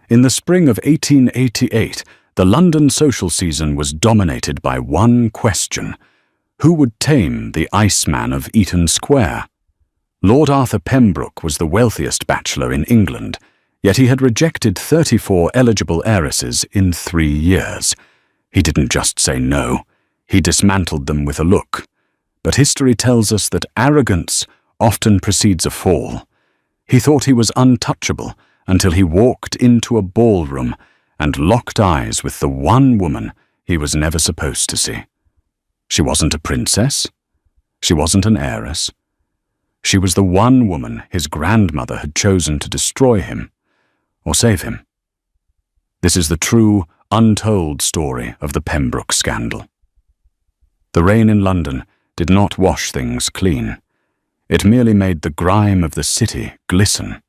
In the spring of 1888, the London social season was dominated by one question: who would tame the Iceman of Eaton Square? Lord Arthur Pembroke was the wealthiest bachelor in England, yet he had rejected 34 eligible heiresses in 3 years. He didn't just say no, he dismantled them with a look. But history tells us that arrogance often precedes a fall. He thought he was untouchable until he walked into a ballroom and locked eyes with the one woman he was never supposed to see. She wasn't a princess. She wasn't an heiress. She was the one woman his grandmother had chosen to destroy him, or save him. This is the true, untold story of the Pembroke scandal. The rain in London did not wash things clean. It merely made the grime of the city glisten.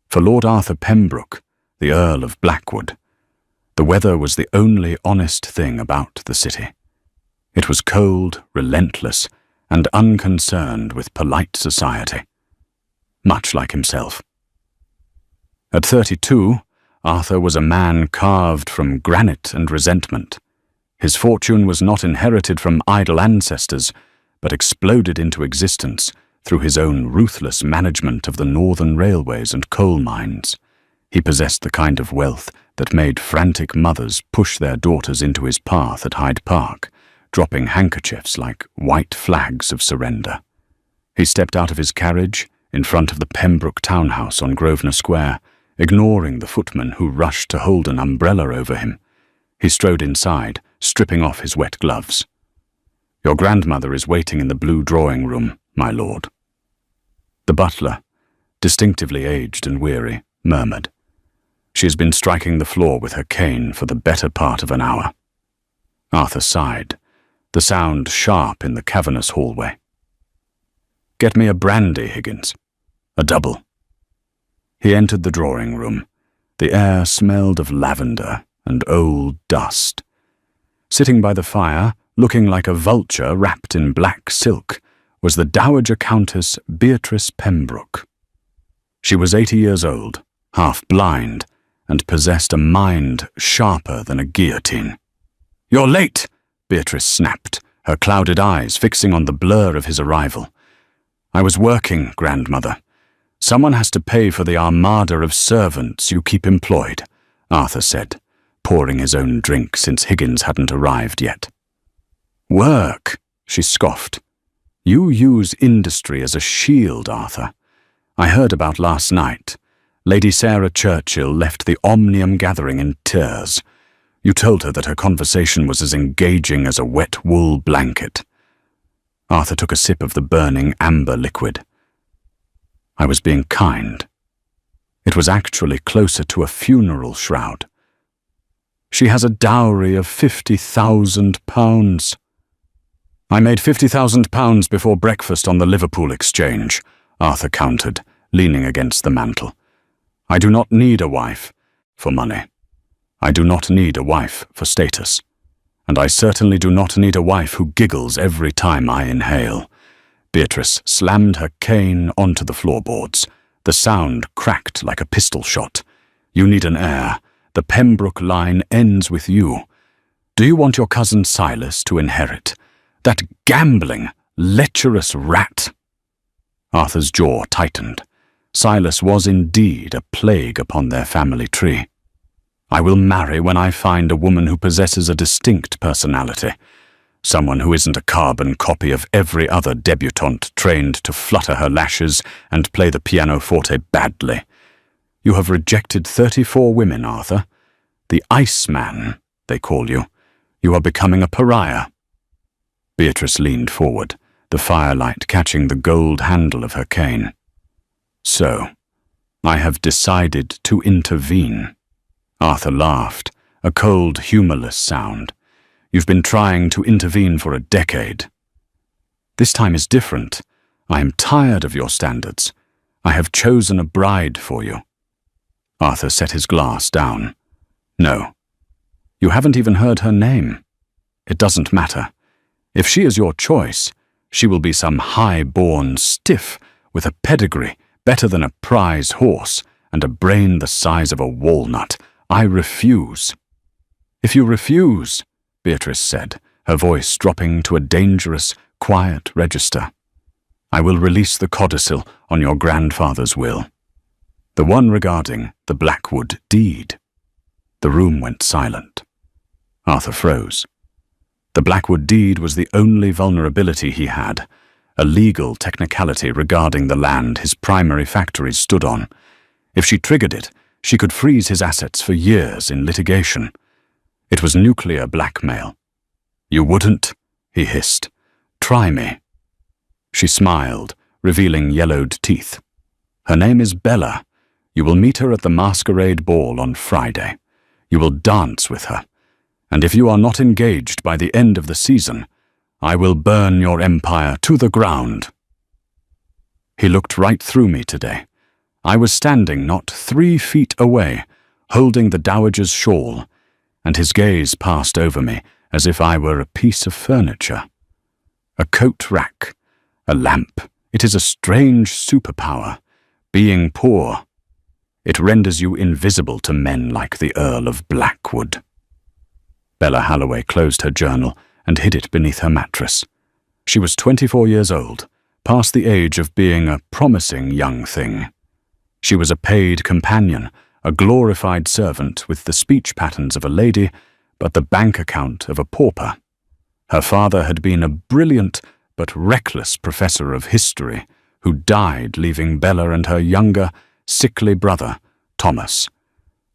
For Lord Arthur Pembroke, the Earl of Blackwood, the weather was the only honest thing about the city. It was cold, relentless, and unconcerned with polite society, much like himself. At 32, Arthur was a man carved from granite and resentment. His fortune was not inherited from idle ancestors, but exploded into existence through his own ruthless management of the northern railways and coal mines. He possessed the kind of wealth that made frantic mothers push their daughters into his path at Hyde Park, dropping handkerchiefs like white flags of surrender. He stepped out of his carriage in front of the Pembroke townhouse on Grosvenor Square, ignoring the footman who rushed to hold an umbrella over him. He strode inside, stripping off his wet gloves. "Your grandmother is waiting in the blue drawing room, my lord." The butler, distinctively aged and weary, murmured. "She has been striking the floor with her cane for the better part of an hour." Arthur sighed, the sound sharp in the cavernous hallway. "Get me a brandy, Higgins. A double." He entered the drawing room. The air smelled of lavender and old dust. Sitting by the fire, looking like a vulture wrapped in black silk, was the Dowager Countess Beatrice Pembroke. She was 80 years old, half blind, and possessed a mind sharper than a guillotine. "You're late!" Beatrice snapped, her clouded eyes fixing on the blur of his arrival. "I was working, grandmother. Someone has to pay for the armada of servants you keep employed," Arthur said, pouring his own drink since Higgins hadn't arrived yet. "Work," she scoffed. "You use industry as a shield, Arthur. I heard about last night. Lady Sarah Churchill left the Omnium gathering in tears. You told her that her conversation was as engaging as a wet wool blanket." Arthur took a sip of the burning amber liquid. "I was being kind. It was actually closer to a funeral shroud. She has a dowry of £50,000. "I made £50,000 before breakfast on the Liverpool Exchange," Arthur countered, leaning against the mantel. "I do not need a wife for money. I do not need a wife for status. And I certainly do not need a wife who giggles every time I inhale." Beatrice slammed her cane onto the floorboards. The sound cracked like a pistol shot. "You need an heir. The Pembroke line ends with you. Do you want your cousin Silas to inherit? That gambling, lecherous rat." Arthur's jaw tightened. Silas was indeed a plague upon their family tree. "I will marry when I find a woman who possesses a distinct personality. Someone who isn't a carbon copy of every other debutante trained to flutter her lashes and play the pianoforte badly. You have rejected 34 women, Arthur. The Iceman, they call you. You are becoming a pariah." Beatrice leaned forward, the firelight catching the gold handle of her cane. "So, I have decided to intervene." Arthur laughed, a cold, humorless sound. "You've been trying to intervene for a decade. This time is different. I am tired of your standards. I have chosen a bride for you." Arthur set his glass down. "No. You haven't even heard her name. It doesn't matter. If she is your choice, she will be some high-born stiff with a pedigree better than a prize horse and a brain the size of a walnut. I refuse." "If you refuse," Beatrice said, her voice dropping to a dangerous, quiet register, "I will release the codicil on your grandfather's will. The one regarding the Blackwood deed." The room went silent. Arthur froze. The Blackwood deed was the only vulnerability he had, a legal technicality regarding the land his primary factories stood on. If she triggered it, she could freeze his assets for years in litigation. It was nuclear blackmail. "You wouldn't?" he hissed. "Try me." She smiled, revealing yellowed teeth. "Her name is Bella. You will meet her at the masquerade ball on Friday. You will dance with her. And if you are not engaged by the end of the season, I will burn your empire to the ground." He looked right through me today. I was standing not 3 feet away, holding the dowager's shawl, and his gaze passed over me as if I were a piece of furniture. A coat rack, a lamp. It is a strange superpower. Being poor. It renders you invisible to men like the Earl of Blackwood. Bella Halloway closed her journal and hid it beneath her mattress. She was 24 years old, past the age of being a promising young thing. She was a paid companion, a glorified servant with the speech patterns of a lady, but the bank account of a pauper. Her father had been a brilliant but reckless professor of history who died, leaving Bella and her younger, sickly brother, Thomas,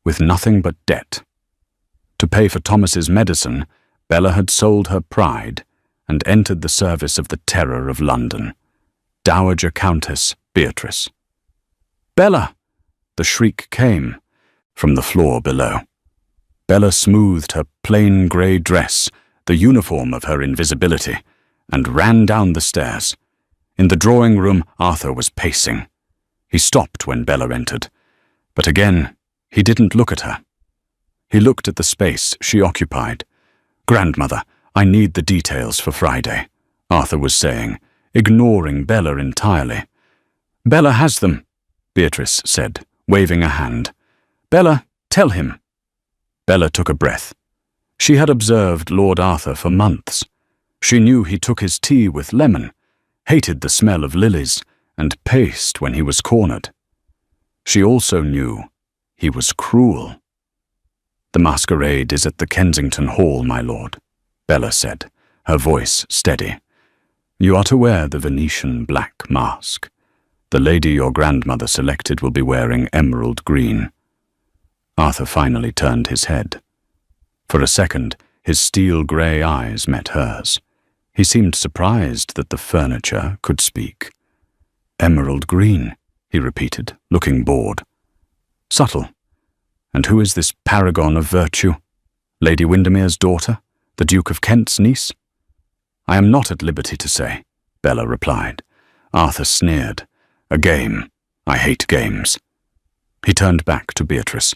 with nothing but debt. To pay for Thomas's medicine, Bella had sold her pride and entered the service of the terror of London, Dowager Countess Beatrice. "Bella!" The shriek came from the floor below. Bella smoothed her plain grey dress, the uniform of her invisibility, and ran down the stairs. In the drawing room, Arthur was pacing. He stopped when Bella entered, but again, he didn't look at her. He looked at the space she occupied. "Grandmother, I need the details for Friday," Arthur was saying, ignoring Bella entirely. "Bella has them," Beatrice said, waving a hand. "Bella, tell him." Bella took a breath. She had observed Lord Arthur for months. She knew he took his tea with lemon, hated the smell of lilies, and paced when he was cornered. She also knew he was cruel. "The masquerade is at the Kensington Hall, my lord," Bella said, her voice steady. "You are to wear the Venetian black mask. The lady your grandmother selected will be wearing emerald green." Arthur finally turned his head. For a second, his steel-grey eyes met hers. He seemed surprised that the furniture could speak. "Emerald green," he repeated, looking bored. "Subtle. And who is this paragon of virtue? Lady Windermere's daughter? The Duke of Kent's niece?" "I am not at liberty to say," Bella replied. Arthur sneered. "A game. I hate games." He turned back to Beatrice.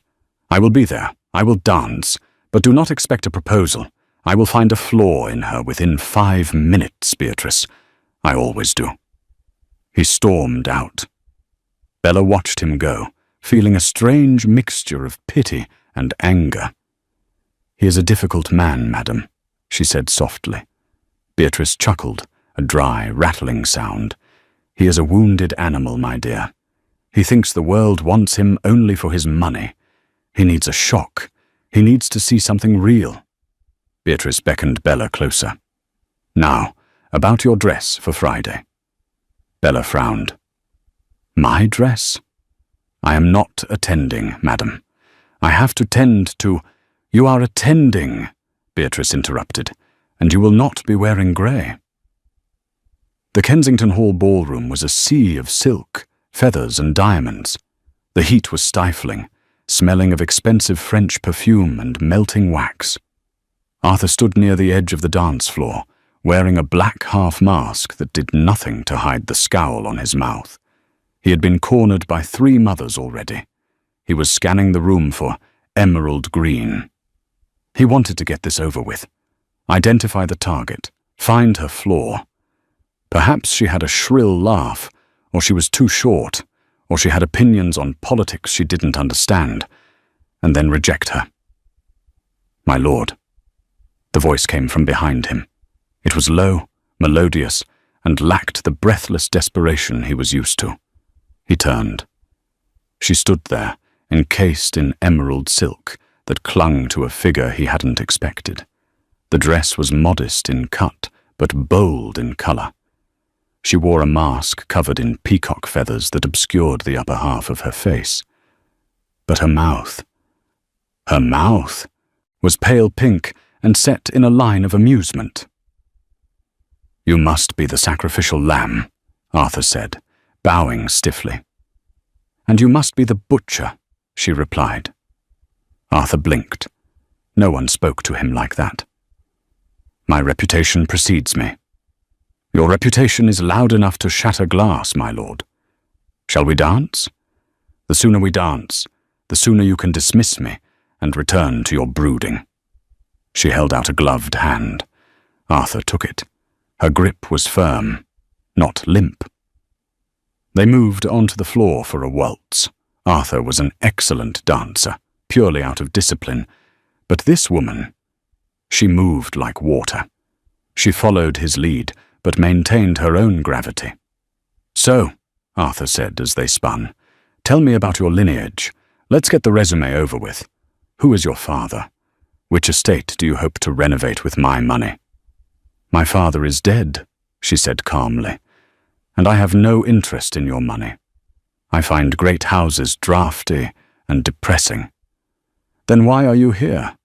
"I will be there. I will dance. But do not expect a proposal. I will find a flaw in her within 5 minutes, Beatrice. I always do." He stormed out. Bella watched him go, feeling a strange mixture of pity and anger. "He is a difficult man, madam," she said softly. Beatrice chuckled, a dry, rattling sound. "He is a wounded animal, my dear. He thinks the world wants him only for his money. He needs a shock. He needs to see something real." Beatrice beckoned Bella closer. "Now, about your dress for Friday." Bella frowned. "My dress? I am not attending, madam. I have to tend to—" "You are attending," Beatrice interrupted, "and you will not be wearing grey." The Kensington Hall ballroom was a sea of silk, feathers and diamonds. The heat was stifling, smelling of expensive French perfume and melting wax. Arthur stood near the edge of the dance floor, wearing a black half-mask that did nothing to hide the scowl on his mouth. He had been cornered by 3 mothers already. He was scanning the room for emerald green. He wanted to get this over with. Identify the target, find her flaw. Perhaps she had a shrill laugh, or she was too short, or she had opinions on politics she didn't understand, and then reject her. "My lord." The voice came from behind him. It was low, melodious, and lacked the breathless desperation he was used to. He turned. She stood there, encased in emerald silk that clung to a figure he hadn't expected. The dress was modest in cut, but bold in color. She wore a mask covered in peacock feathers that obscured the upper half of her face. But her mouth was pale pink and set in a line of amusement. "You must be the sacrificial lamb," Arthur said, bowing stiffly. "And you must be the butcher," she replied. Arthur blinked. No one spoke to him like that. "My reputation precedes me." "Your reputation is loud enough to shatter glass, my lord. Shall we dance? The sooner we dance, the sooner you can dismiss me and return to your brooding." She held out a gloved hand. Arthur took it. Her grip was firm, not limp. They moved onto the floor for a waltz. Arthur was an excellent dancer, purely out of discipline, but this woman, she moved like water. She followed his lead, but maintained her own gravity. "So," Arthur said as they spun, "tell me about your lineage. Let's get the resume over with. Who is your father? Which estate do you hope to renovate with my money?" "My father is dead," she said calmly, "and I have no interest in your money. I find great houses drafty and depressing." "Then why are you here?"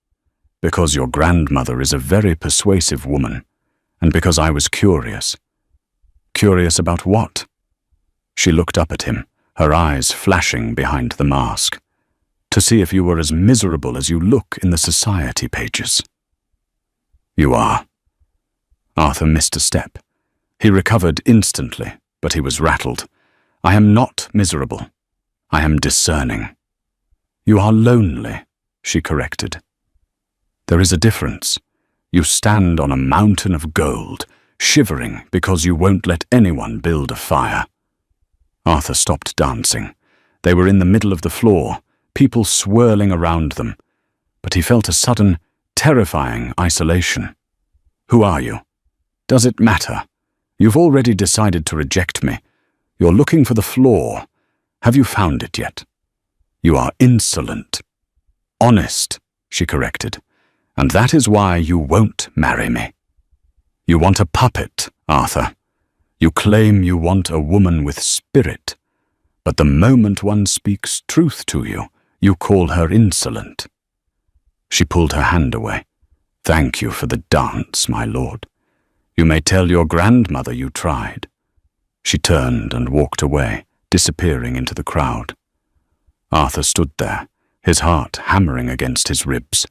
"Because your grandmother is a very persuasive woman, and because I was curious." "Curious about what?" She looked up at him, her eyes flashing behind the mask. "To see if you were as miserable as you look in the society pages." "You are." Arthur missed a step. He recovered instantly, but he was rattled. "I am not miserable. I am discerning." "You are lonely," she corrected. "There is a difference. You stand on a mountain of gold, shivering because you won't let anyone build a fire." Arthur stopped dancing. They were in the middle of the floor, people swirling around them, but he felt a sudden, terrifying isolation. "Who are you? Does it matter? You've already decided to reject me. You're looking for the flaw. Have you found it yet?" "You are insolent." "Honest," she corrected. "And that is why you won't marry me. You want a puppet, Arthur. You claim you want a woman with spirit, but the moment one speaks truth to you, you call her insolent." She pulled her hand away. "Thank you for the dance, my lord. You may tell your grandmother you tried." She turned and walked away, disappearing into the crowd. Arthur stood there, his heart hammering against his ribs.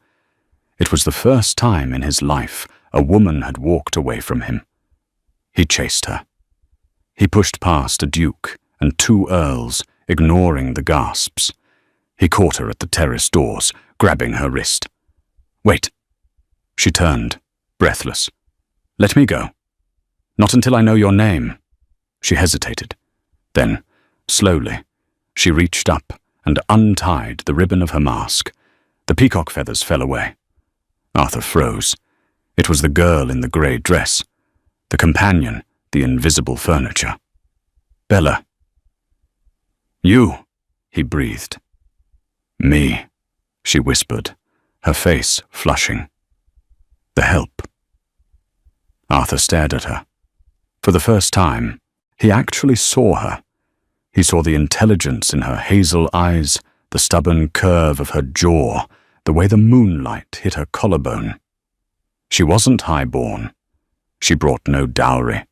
It was the first time in his life a woman had walked away from him. He chased her. He pushed past a duke and two earls, ignoring the gasps. He caught her at the terrace doors, grabbing her wrist. "Wait." She turned, breathless. "Let me go." "Not until I know your name." She hesitated. Then, slowly, she reached up and untied the ribbon of her mask. The peacock feathers fell away. Arthur froze. It was the girl in the grey dress, the companion, the invisible furniture. "Bella." "You," he breathed. "Me," she whispered, her face flushing. "The help." Arthur stared at her. For the first time, he actually saw her. He saw the intelligence in her hazel eyes, the stubborn curve of her jaw, the way the moonlight hit her collarbone. She wasn't high-born. She brought no dowry.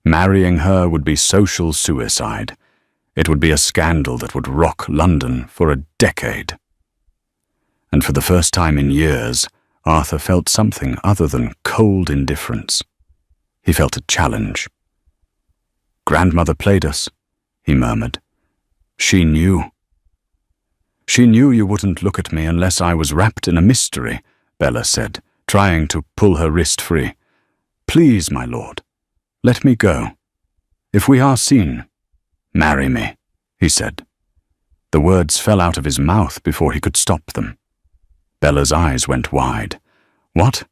Marrying her would be social suicide. It would be a scandal that would rock London for a decade. And for the first time in years, Arthur felt something other than cold indifference. He felt a challenge. "Grandmother played us," he murmured. "She knew." "She knew you wouldn't look at me unless I was wrapped in a mystery," Bella said, trying to pull her wrist free. "Please, my lord, let me go. If we are seen, marry me." he said. The words fell out of his mouth before he could stop them. Bella's eyes went wide. What?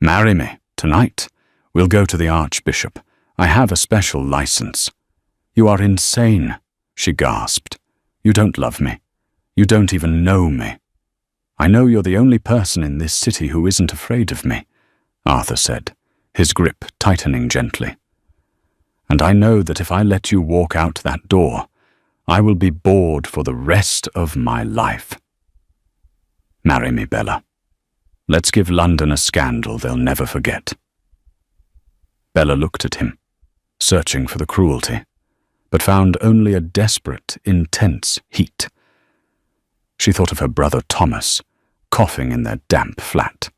Marry me, tonight. We'll go to the Archbishop. I have a special license. You are insane, she gasped. You don't love me. You don't even know me. I know you're the only person in this city who isn't afraid of me, Arthur said, his grip tightening gently. And I know that if I let you walk out that door, I will be bored for the rest of my life. Marry me, Bella. Let's give London a scandal they'll never forget. Bella looked at him, searching for the cruelty, but found only a desperate, intense heat. She thought of her brother Thomas, coughing in their damp flat.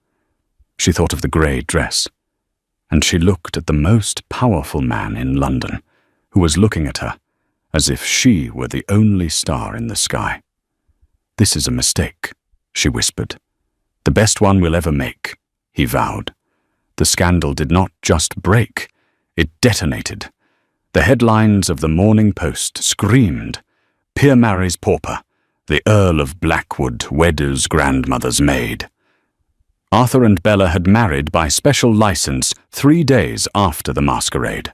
She thought of the grey dress, and she looked at the most powerful man in London, who was looking at her as if she were the only star in the sky. This is a mistake, she whispered. The best one we'll ever make, he vowed. The scandal did not just break, it detonated. The headlines of the Morning Post screamed, Peer marries pauper, the Earl of Blackwood Wedder's grandmother's maid. Arthur and Bella had married by special license 3 days after the masquerade.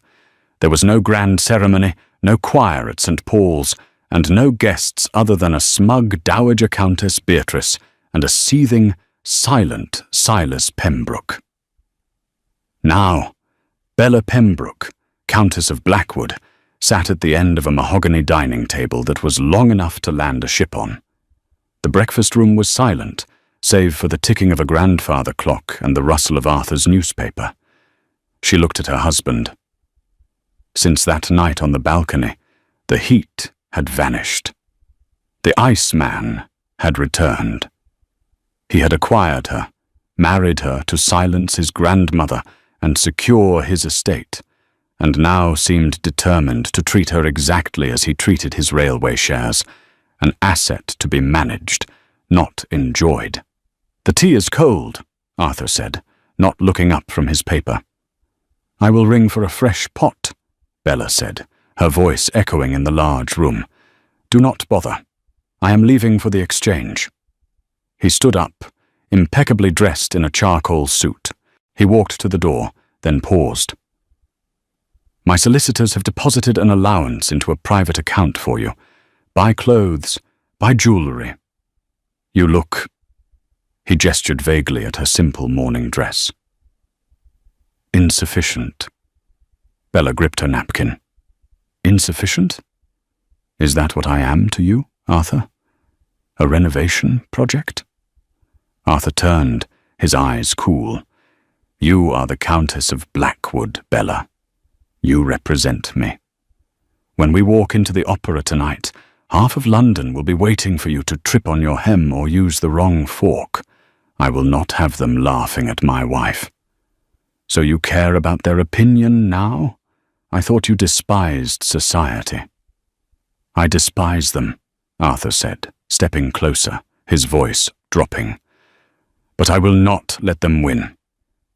There was no grand ceremony, no choir at St. Paul's, and no guests other than a smug Dowager Countess Beatrice and a seething, silent Silas Pembroke. Now, Bella Pembroke, Countess of Blackwood, sat at the end of a mahogany dining table that was long enough to land a ship on. The breakfast room was silent, save for the ticking of a grandfather clock and the rustle of Arthur's newspaper. She looked at her husband. Since that night on the balcony, the heat had vanished. The Iceman had returned. He had acquired her, married her to silence his grandmother and secure his estate, and now seemed determined to treat her exactly as he treated his railway shares, an asset to be managed, not enjoyed. The tea is cold, Arthur said, not looking up from his paper. I will ring for a fresh pot, Bella said, her voice echoing in the large room. Do not bother. I am leaving for the exchange. He stood up, impeccably dressed in a charcoal suit. He walked to the door, then paused. My solicitors have deposited an allowance into a private account for you. Buy clothes, buy jewellery. You look... He gestured vaguely at her simple morning dress. Insufficient. Bella gripped her napkin. Insufficient? Is that what I am to you, Arthur? A renovation project? Arthur turned, his eyes cool. You are the Countess of Blackwood, Bella. You represent me. When we walk into the opera tonight, half of London will be waiting for you to trip on your hem or use the wrong fork. I will not have them laughing at my wife. So you care about their opinion now? I thought you despised society. I despise them, Arthur said, stepping closer, his voice dropping. But I will not let them win.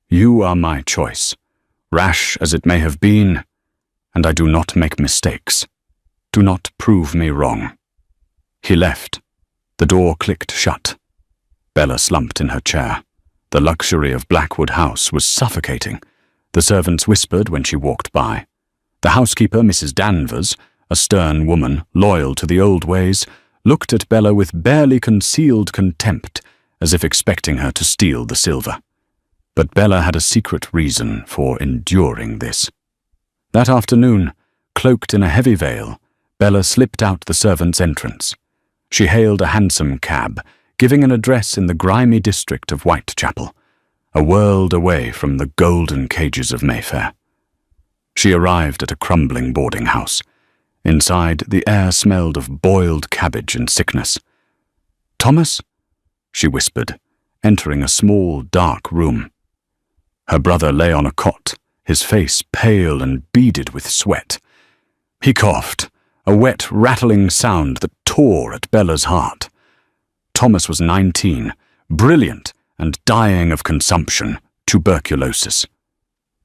You are my choice, rash as it may have been, and I do not make mistakes. Do not prove me wrong. He left. The door clicked shut. Bella slumped in her chair. The luxury of Blackwood House was suffocating. The servants whispered when she walked by. The housekeeper, Mrs. Danvers, a stern woman, loyal to the old ways, looked at Bella with barely concealed contempt, as if expecting her to steal the silver. But Bella had a secret reason for enduring this. That afternoon, cloaked in a heavy veil, Bella slipped out the servants' entrance. She hailed a hansom cab, giving an address in the grimy district of Whitechapel, a world away from the golden cages of Mayfair. She arrived at a crumbling boarding house. Inside, the air smelled of boiled cabbage and sickness. Thomas? She whispered, entering a small, dark room. Her brother lay on a cot, his face pale and beaded with sweat. He coughed, a wet, rattling sound that tore at Bella's heart. Thomas was 19, brilliant, and dying of consumption, tuberculosis.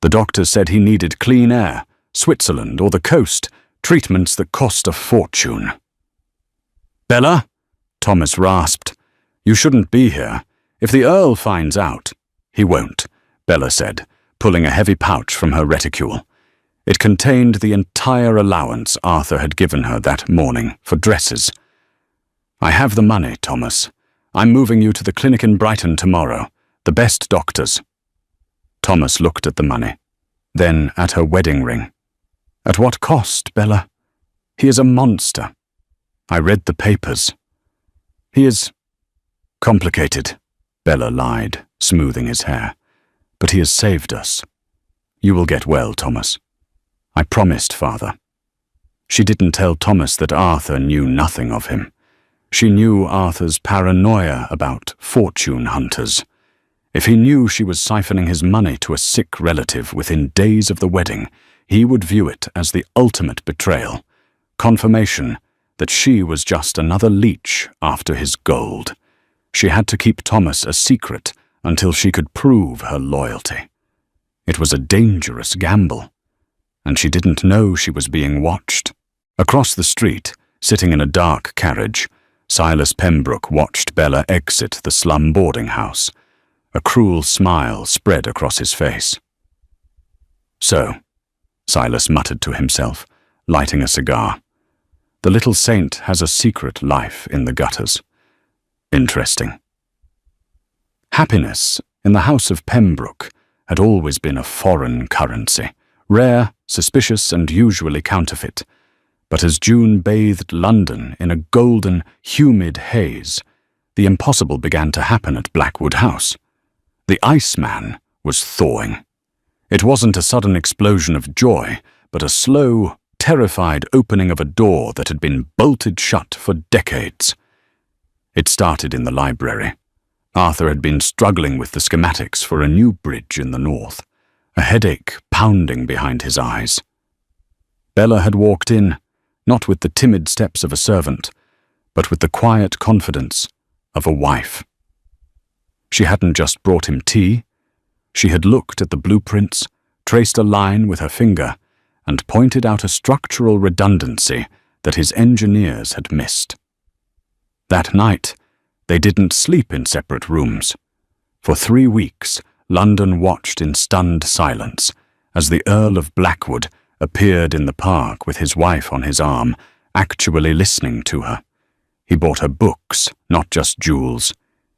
The doctors said he needed clean air, Switzerland or the coast, treatments that cost a fortune. "Bella?" Thomas rasped. "You shouldn't be here. If the Earl finds out—" "He won't," Bella said, pulling a heavy pouch from her reticule. It contained the entire allowance Arthur had given her that morning for dresses. "I have the money, Thomas. I'm moving you to the clinic in Brighton tomorrow. The best doctors." Thomas looked at the money, then at her wedding ring. "At what cost, Bella? He is a monster. I read the papers. He is complicated," Bella lied, smoothing his hair. "But he has saved us. You will get well, Thomas. I promised, Father." She didn't tell Thomas that Arthur knew nothing of him. She knew Arthur's paranoia about fortune hunters. If he knew she was siphoning his money to a sick relative within days of the wedding, he would view it as the ultimate betrayal, confirmation that she was just another leech after his gold. She had to keep Thomas a secret until she could prove her loyalty. It was a dangerous gamble, and she didn't know she was being watched. Across the street, sitting in a dark carriage, Silas Pembroke watched Bella exit the slum boarding house. A cruel smile spread across his face. "So," Silas muttered to himself, lighting a cigar, "the little saint has a secret life in the gutters. Interesting." Happiness in the house of Pembroke had always been a foreign currency, rare, suspicious, and usually counterfeit. But as June bathed London in a golden, humid haze, the impossible began to happen at Blackwood House. The Iceman was thawing. It wasn't a sudden explosion of joy, but a slow, terrified opening of a door that had been bolted shut for decades. It started in the library. Arthur had been struggling with the schematics for a new bridge in the north, a headache pounding behind his eyes. Bella had walked in, not with the timid steps of a servant, but with the quiet confidence of a wife. She hadn't just brought him tea. She had looked at the blueprints, traced a line with her finger, and pointed out a structural redundancy that his engineers had missed. That night, they didn't sleep in separate rooms. For 3 weeks, London watched in stunned silence as the Earl of Blackwood appeared in the park with his wife on his arm, actually listening to her. He bought her books, not just jewels.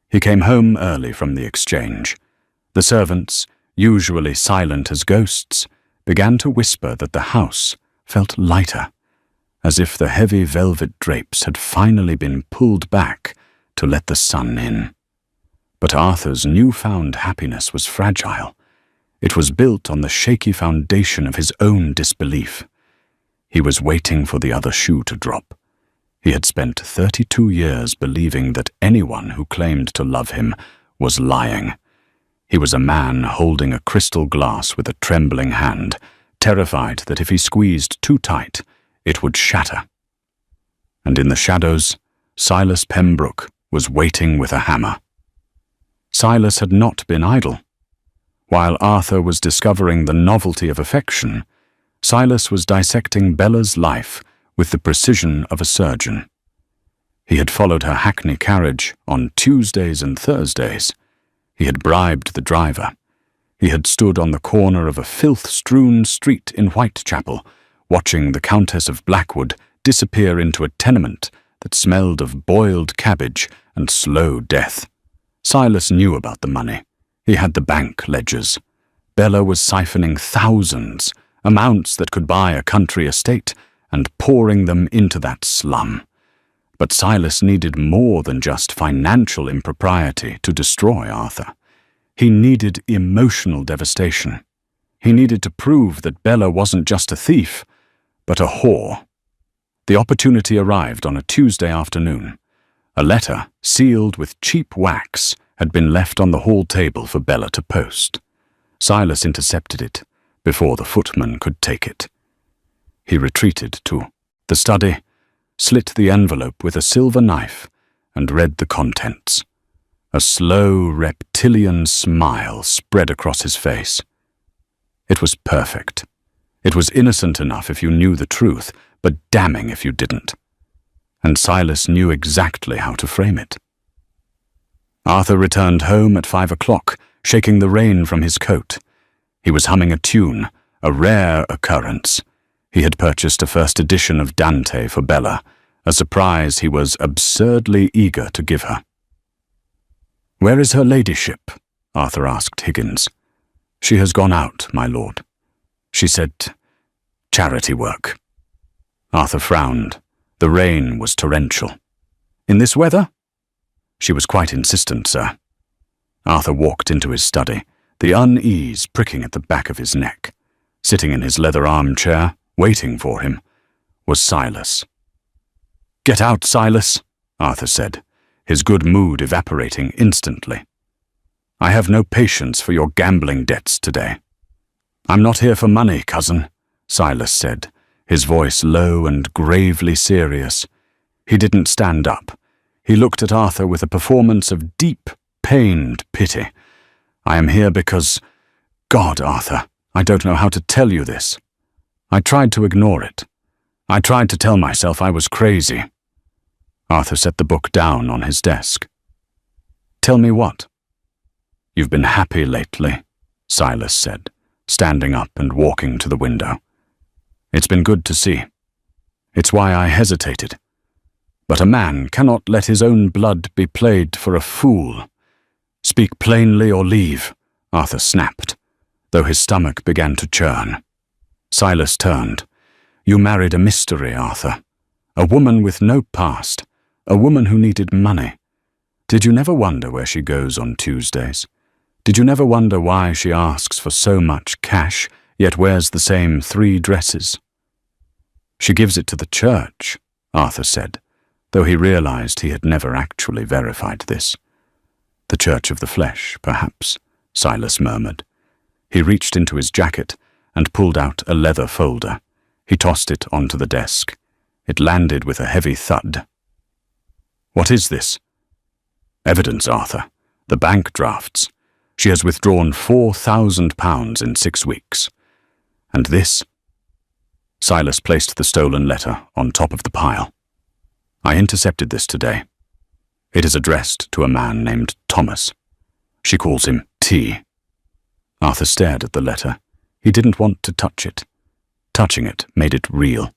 He came home early from the exchange. The servants, usually silent as ghosts, began to whisper that the house felt lighter, as if the heavy velvet drapes had finally been pulled back to let the sun in. But Arthur's newfound happiness was fragile. It was built on the shaky foundation of his own disbelief. He was waiting for the other shoe to drop. He had spent 32 years believing that anyone who claimed to love him was lying. He was a man holding a crystal glass with a trembling hand, terrified that if he squeezed too tight, it would shatter. And in the shadows, Silas Pembroke was waiting with a hammer. Silas had not been idle. While Arthur was discovering the novelty of affection, Silas was dissecting Bella's life with the precision of a surgeon. He had followed her hackney carriage on Tuesdays and Thursdays. He had bribed the driver. He had stood on the corner of a filth-strewn street in Whitechapel, watching the Countess of Blackwood disappear into a tenement that smelled of boiled cabbage and slow death. Silas knew about the money. He had the bank ledgers. Bella was siphoning thousands, amounts that could buy a country estate, and pouring them into that slum. But Silas needed more than just financial impropriety to destroy Arthur. He needed emotional devastation. He needed to prove that Bella wasn't just a thief, but a whore. The opportunity arrived on a Tuesday afternoon. A letter, sealed with cheap wax, had been left on the hall table for Bella to post. Silas intercepted it before the footman could take it. He retreated to the study, slit the envelope with a silver knife, and read the contents. A slow, reptilian smile spread across his face. It was perfect. It was innocent enough if you knew the truth, but damning if you didn't. And Silas knew exactly how to frame it. Arthur returned home at 5 o'clock, shaking the rain from his coat. He was humming a tune, a rare occurrence. He had purchased a first edition of Dante for Bella, a surprise he was absurdly eager to give her. "Where is her ladyship?" Arthur asked Higgins. "She has gone out, my lord. She said, charity work." Arthur frowned. The rain was torrential. "In this weather?" "She was quite insistent, sir." Arthur walked into his study, the unease pricking at the back of his neck. Sitting in his leather armchair, waiting for him, was Silas. "Get out, Silas," Arthur said, his good mood evaporating instantly. "I have no patience for your gambling debts today." "I'm not here for money, cousin," Silas said, his voice low and gravely serious. He didn't stand up. He looked at Arthur with a performance of deep, pained pity. "I am here because... God, Arthur, I don't know how to tell you this. I tried to ignore it. I tried to tell myself I was crazy." Arthur set the book down on his desk. "Tell me what?" "You've been happy lately," Silas said, standing up and walking to the window. "It's been good to see. It's why I hesitated. But a man cannot let his own blood be played for a fool. Speak plainly or leave," Arthur snapped, though his stomach began to churn. Silas turned. "You married a mystery, Arthur. A woman with no past. A woman who needed money. Did you never wonder where she goes on Tuesdays? Did you never wonder why she asks for so much cash, yet wears the same 3 dresses?" "She gives it to the church," Arthur said, though he realized he had never actually verified this. "The church of the flesh, perhaps," Silas murmured. He reached into his jacket and pulled out a leather folder. He tossed it onto the desk. It landed with a heavy thud. "What is this?" "Evidence, Arthur. The bank drafts. She has withdrawn £4,000 in 6 weeks. And this?" Silas placed the stolen letter on top of the pile. "I intercepted this today. It is addressed to a man named Thomas. She calls him T." Arthur stared at the letter. He didn't want to touch it. Touching it made it real.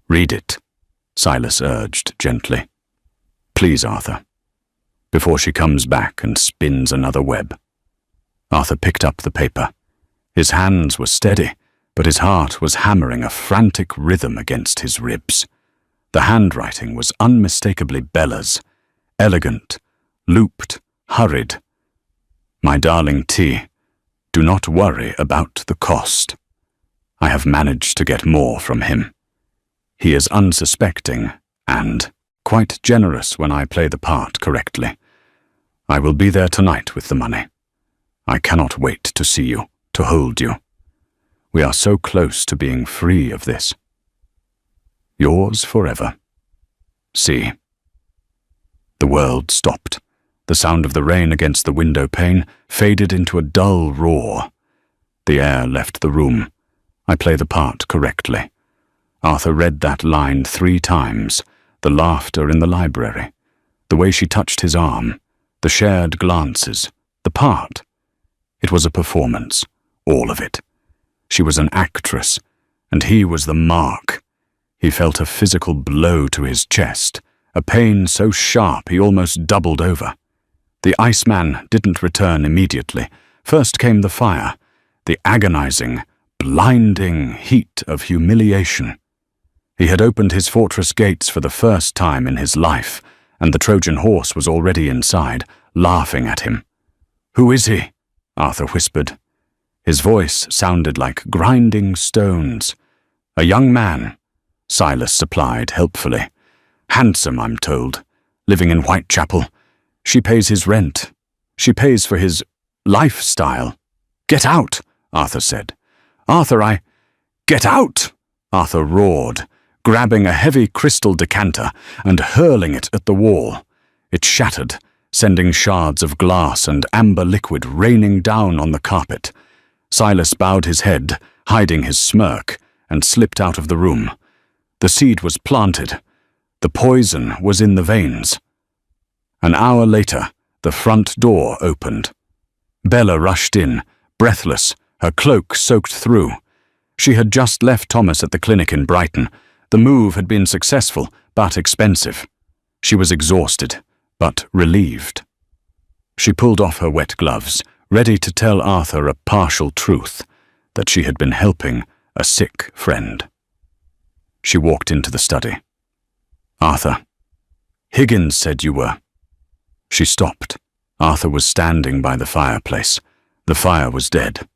"Read it," Silas urged gently. "Please, Arthur. Before she comes back and spins another web." Arthur picked up the paper. His hands were steady, but his heart was hammering a frantic rhythm against his ribs. The handwriting was unmistakably Bella's, elegant, looped, hurried. "My darling T, do not worry about the cost. I have managed to get more from him. He is unsuspecting and quite generous when I play the part correctly. I will be there tonight with the money. I cannot wait to see you, to hold you. We are so close to being free of this. Yours forever. C." The world stopped. The sound of the rain against the window pane faded into a dull roar. The air left the room. I play the part correctly. Arthur read that line 3 times, the laughter in the library, the way she touched his arm, the shared glances, the part. It was a performance, all of it. She was an actress, and he was the mark. He felt a physical blow to his chest, a pain so sharp he almost doubled over. The Iceman didn't return immediately. First came the fire, the agonizing, blinding heat of humiliation. He had opened his fortress gates for the first time in his life, and the Trojan horse was already inside, laughing at him. "Who is he?" Arthur whispered. His voice sounded like grinding stones. "A young man," Silas supplied helpfully. "Handsome, I'm told. Living in Whitechapel. She pays his rent. She pays for his lifestyle." "Get out," Arthur said. "Arthur, Get out!" Arthur roared, grabbing a heavy crystal decanter and hurling it at the wall. It shattered, sending shards of glass and amber liquid raining down on the carpet. Silas bowed his head, hiding his smirk, and slipped out of the room. The seed was planted. The poison was in the veins. An hour later, the front door opened. Bella rushed in, breathless, her cloak soaked through. She had just left Thomas at the clinic in Brighton. The move had been successful, but expensive. She was exhausted, but relieved. She pulled off her wet gloves, ready to tell Arthur a partial truth, that she had been helping a sick friend. She walked into the study. "Arthur, Higgins said you were." She stopped. Arthur was standing by the fireplace. The fire was dead.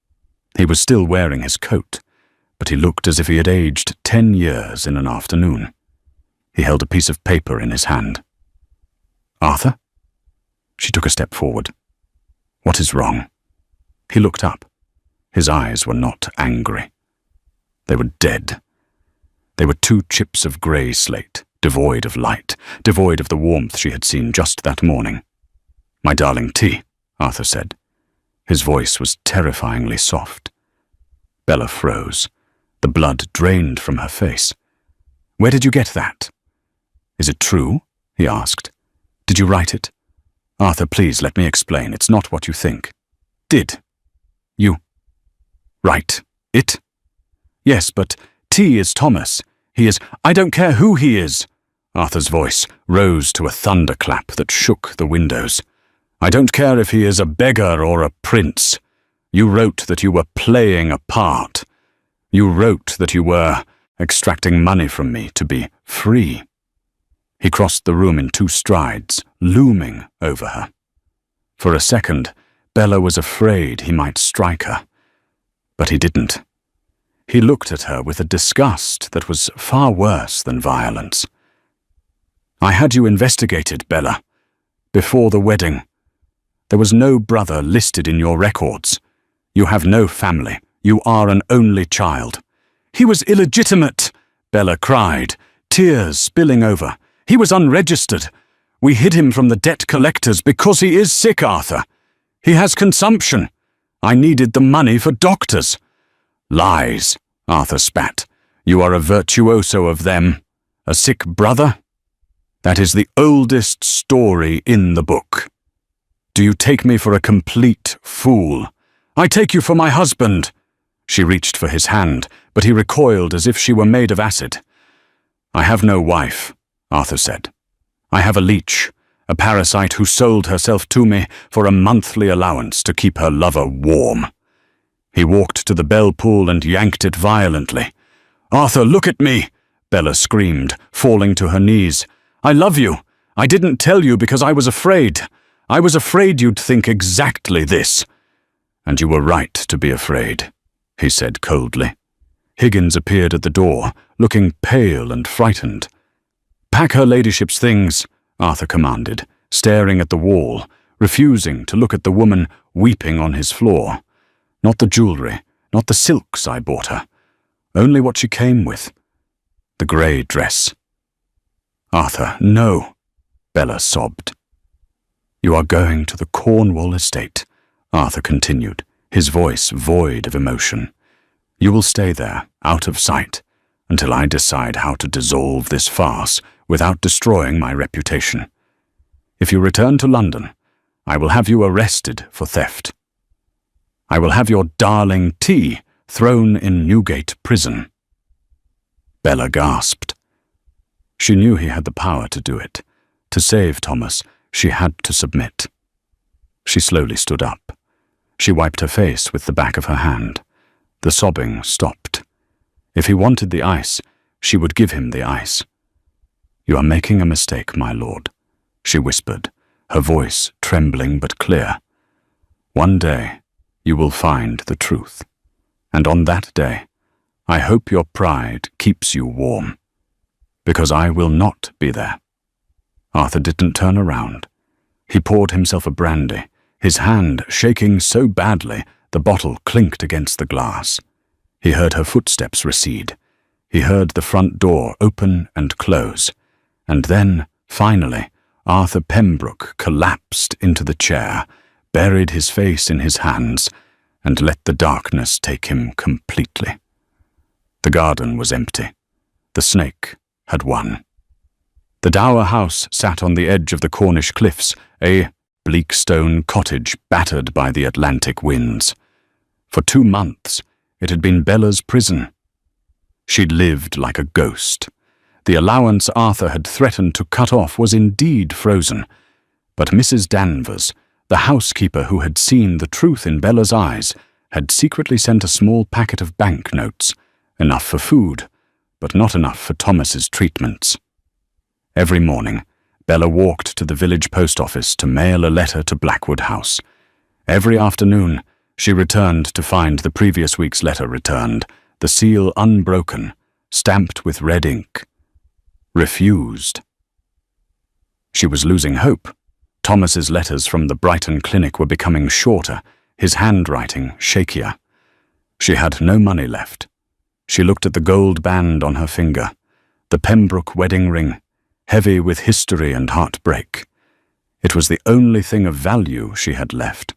He was still wearing his coat, but he looked as if he had aged 10 years in an afternoon. He held a piece of paper in his hand. "Arthur?" She took a step forward. "What is wrong?" He looked up. His eyes were not angry. They were dead. They were two chips of grey slate, devoid of light, devoid of the warmth she had seen just that morning. "My darling T," Arthur said. His voice was terrifyingly soft. Bella froze. The blood drained from her face. "Where did you get that?" "Is it true?" he asked. "Did you write it?" "Arthur, please let me explain. It's not what you think." "Did you write it?" "Yes, but T is Thomas. He is— I don't care who he is." Arthur's voice rose to a thunderclap that shook the windows. "I don't care if he is a beggar or a prince. You wrote that you were playing a part. You wrote that you were extracting money from me to be free." He crossed the room in 2 strides, looming over her. For a second, Bella was afraid he might strike her. But he didn't. He looked at her with a disgust that was far worse than violence. "I had you investigated, Bella. Before the wedding. There was no brother listed in your records. You have no family. You are an only child." "He was illegitimate," Bella cried, tears spilling over. "He was unregistered. We hid him from the debt collectors because he is sick, Arthur. He has consumption. I needed the money for doctors." "Lies," Arthur spat. "You are a virtuoso of them. A sick brother? That is the oldest story in the book. Do you take me for a complete fool?" "I take you for my husband." She reached for his hand, but he recoiled as if she were made of acid. "I have no wife," Arthur said. "I have a leech, a parasite who sold herself to me for a monthly allowance to keep her lover warm." He walked to the bell pull and yanked it violently. "Arthur, look at me!" Bella screamed, falling to her knees. "I love you. I didn't tell you because I was afraid. I was afraid you'd think exactly this." "And you were right to be afraid," he said coldly. Higgins appeared at the door, looking pale and frightened. "Pack her ladyship's things," Arthur commanded, staring at the wall, refusing to look at the woman weeping on his floor. "Not the jewelry, not the silks I bought her. Only what she came with. The grey dress." "Arthur, no," Bella sobbed. "You are going to the Cornwall estate," Arthur continued, his voice void of emotion. "You will stay there, out of sight, until I decide how to dissolve this farce without destroying my reputation. If you return to London, I will have you arrested for theft. I will have your darling T thrown in Newgate prison." Bella gasped. She knew he had the power to do it. To save Thomas, she had to submit. She slowly stood up. She wiped her face with the back of her hand. The sobbing stopped. If he wanted the ice, she would give him the ice. "You are making a mistake, my lord," she whispered, her voice trembling but clear. "One day, you will find the truth. And on that day, I hope your pride keeps you warm. Because I will not be there." Arthur didn't turn around. He poured himself a brandy, his hand shaking so badly the bottle clinked against the glass. He heard her footsteps recede. He heard the front door open and close. And then, finally, Arthur Pembroke collapsed into the chair, buried his face in his hands, and let the darkness take him completely. The garden was empty. The snake had won. The dower house sat on the edge of the Cornish cliffs, a bleak stone cottage battered by the Atlantic winds. For 2 months, it had been Bella's prison. She'd lived like a ghost. The allowance Arthur had threatened to cut off was indeed frozen, but Mrs. Danvers, the housekeeper who had seen the truth in Bella's eyes, had secretly sent a small packet of banknotes, enough for food, but not enough for Thomas's treatments. Every morning, Bella walked to the village post office to mail a letter to Blackwood House. Every afternoon, she returned to find the previous week's letter returned, the seal unbroken, stamped with red ink. Refused. She was losing hope. Thomas's letters from the Brighton clinic were becoming shorter, his handwriting shakier. She had no money left. She looked at the gold band on her finger, the Pembroke wedding ring, heavy with history and heartbreak. It was the only thing of value she had left.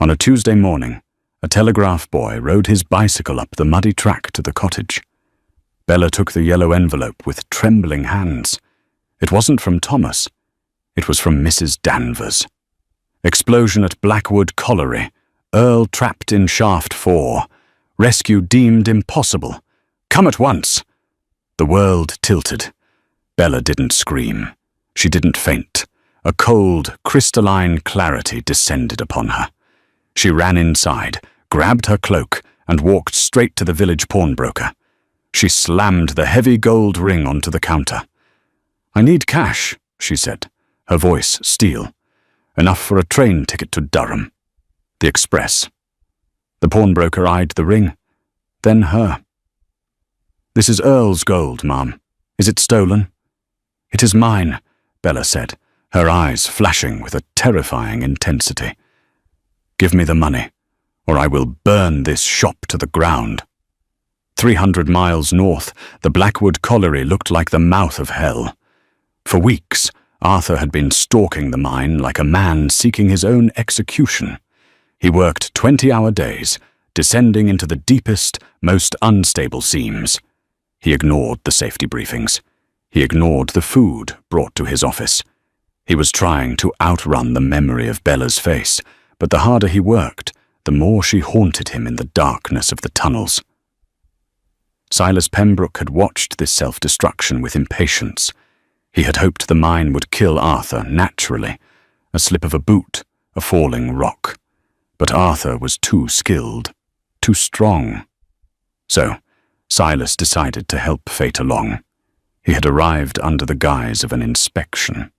On a Tuesday morning, a telegraph boy rode his bicycle up the muddy track to the cottage. Bella took the yellow envelope with trembling hands. It wasn't from Thomas. It was from Mrs. Danvers. Explosion at Blackwood Colliery. Earl trapped in shaft 4. Rescue deemed impossible. Come at once. The world tilted. Bella didn't scream. She didn't faint. A cold, crystalline clarity descended upon her. She ran inside, grabbed her cloak, and walked straight to the village pawnbroker. She slammed the heavy gold ring onto the counter. "I need cash," she said, her voice steel. "Enough for a train ticket to Durham. The express." The pawnbroker eyed the ring, then her. "This is Earl's gold, ma'am. Is it stolen?" "It is mine," Bella said, her eyes flashing with a terrifying intensity. "Give me the money, or I will burn this shop to the ground." 300 miles north, the Blackwood Colliery looked like the mouth of hell. For weeks, Arthur had been stalking the mine like a man seeking his own execution. He worked 20-hour days, descending into the deepest, most unstable seams. He ignored the safety briefings. He ignored the food brought to his office. He was trying to outrun the memory of Bella's face, but the harder he worked, the more she haunted him in the darkness of the tunnels. Silas Pembroke had watched this self-destruction with impatience. He had hoped the mine would kill Arthur naturally, a slip of a boot, a falling rock. But Arthur was too skilled, too strong. So, Silas decided to help fate along. He had arrived under the guise of an inspection.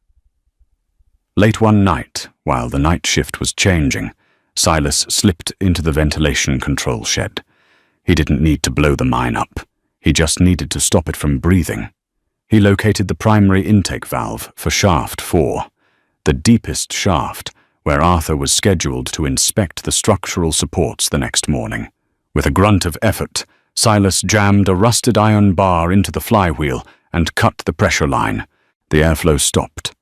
Late one night, while the night shift was changing, Silas slipped into the ventilation control shed. He didn't need to blow the mine up. He just needed to stop it from breathing. He located the primary intake valve for shaft 4, the deepest shaft, where Arthur was scheduled to inspect the structural supports the next morning. With a grunt of effort, Silas jammed a rusted iron bar into the flywheel and cut the pressure line. The airflow stopped.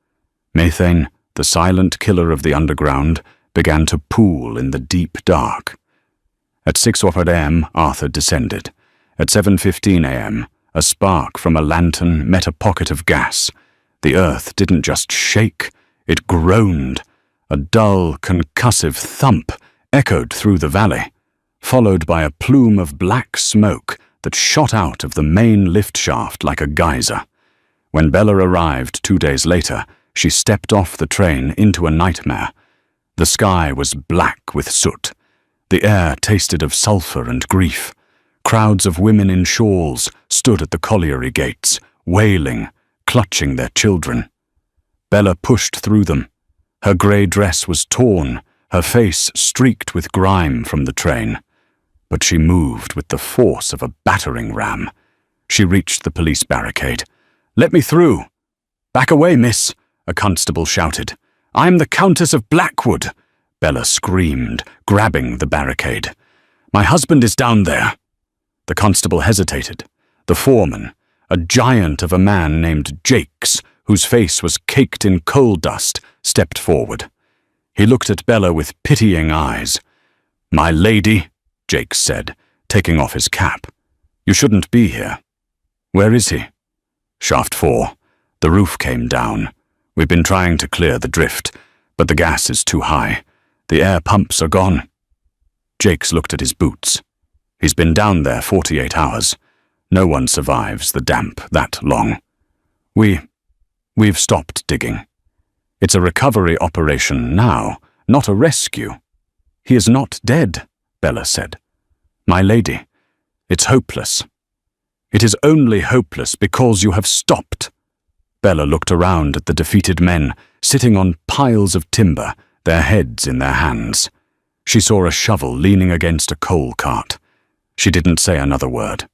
Methane, the silent killer of the underground, began to pool in the deep dark. At 6:00 a.m., Arthur descended. At 7:15 a.m., a spark from a lantern met a pocket of gas. The earth didn't just shake, it groaned. A dull, concussive thump echoed through the valley, followed by a plume of black smoke that shot out of the main lift shaft like a geyser. When Bella arrived 2 days later, she stepped off the train into a nightmare. The sky was black with soot. The air tasted of sulphur and grief. Crowds of women in shawls stood at the colliery gates, wailing, clutching their children. Bella pushed through them. Her grey dress was torn, her face streaked with grime from the train. But she moved with the force of a battering ram. She reached the police barricade. "Let me through!" "Back away, miss," a constable shouted. "I'm the Countess of Blackwood," Bella screamed, grabbing the barricade. "My husband is down there." The constable hesitated. The foreman, a giant of a man named Jakes, whose face was caked in coal dust, stepped forward. He looked at Bella with pitying eyes. "My lady," Jakes said, taking off his cap. You shouldn't be here. Where is he? Shaft 4. The roof came down. We've been trying to clear the drift, but the gas is too high. The air pumps are gone. Jakes looked at his boots. He's been down there 48 hours. No one survives the damp that long. We've stopped digging. It's a recovery operation now, not a rescue. He is not dead, Bella said. My lady, it's hopeless. It is only hopeless because you have stopped. Bella looked around at the defeated men, sitting on piles of timber, their heads in their hands. She saw a shovel leaning against a coal cart. She didn't say another word.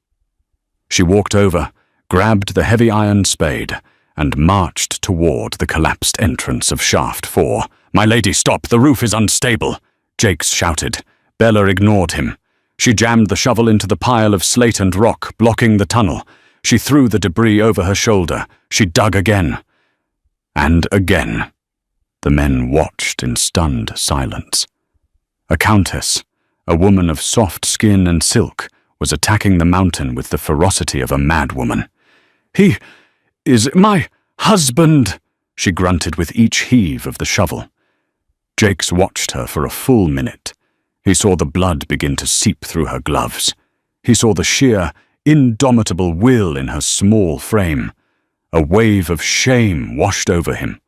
She walked over, grabbed the heavy iron spade, and marched toward the collapsed entrance of Shaft 4. My lady, stop! The roof is unstable! Jakes shouted. Bella ignored him. She jammed the shovel into the pile of slate and rock, blocking the tunnel. She threw the debris over her shoulder. She dug again. And again. The men watched in stunned silence. A countess, a woman of soft skin and silk, was attacking the mountain with the ferocity of a madwoman. He is my husband, she grunted with each heave of the shovel. Jakes watched her for a full minute. He saw the blood begin to seep through her gloves. He saw the sheer, indomitable will in her small frame. A wave of shame washed over him.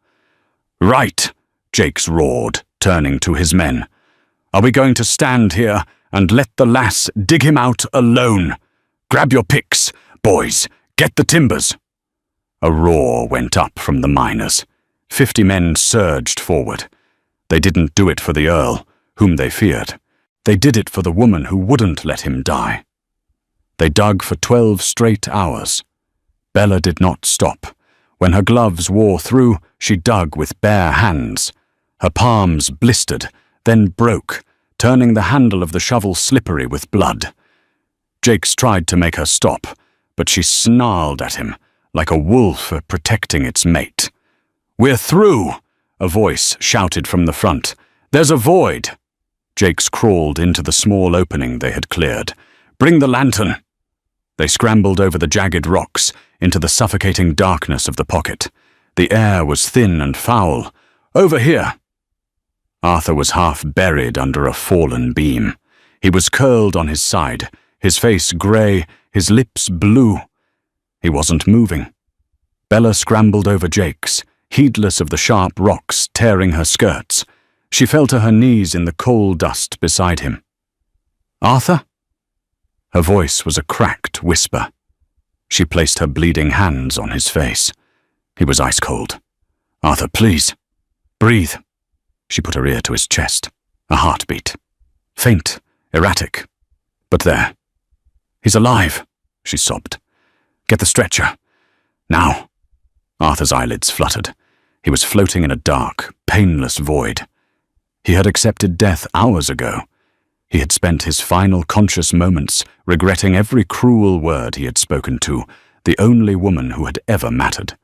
Right, Jakes roared, turning to his men. Are we going to stand here and let the lass dig him out alone? Grab your picks, boys, get the timbers. A roar went up from the miners. 50 men surged forward. They didn't do it for the Earl, whom they feared. They did it for the woman who wouldn't let him die. They dug for 12 straight hours. Bella did not stop. When her gloves wore through, she dug with bare hands. Her palms blistered, then broke, turning the handle of the shovel slippery with blood. Jakes tried to make her stop, but she snarled at him, like a wolf protecting its mate. We're through, a voice shouted from the front. There's a void. Jakes crawled into the small opening they had cleared. Bring the lantern. They scrambled over the jagged rocks into the suffocating darkness of the pocket. The air was thin and foul. Over here. Arthur was half buried under a fallen beam. He was curled on his side, his face grey, his lips blue. He wasn't moving. Bella scrambled over Jakes, heedless of the sharp rocks tearing her skirts. She fell to her knees in the coal dust beside him. Arthur? Her voice was a cracked whisper. She placed her bleeding hands on his face. He was ice cold. Arthur, please. Breathe. She put her ear to his chest. A heartbeat. Faint, erratic. But there. He's alive, she sobbed. Get the stretcher. Now. Arthur's eyelids fluttered. He was floating in a dark, painless void. He had accepted death hours ago. He had spent his final conscious moments regretting every cruel word he had spoken to, the only woman who had ever mattered.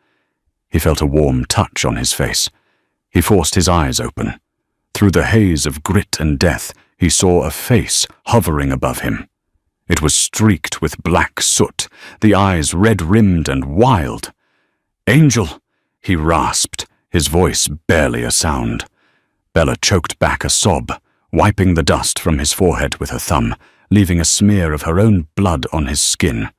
He felt a warm touch on his face. He forced his eyes open. Through the haze of grit and death, he saw a face hovering above him. It was streaked with black soot, the eyes red-rimmed and wild. Angel, he rasped, his voice barely a sound. Bella choked back a sob, wiping the dust from his forehead with her thumb, leaving a smear of her own blood on his skin.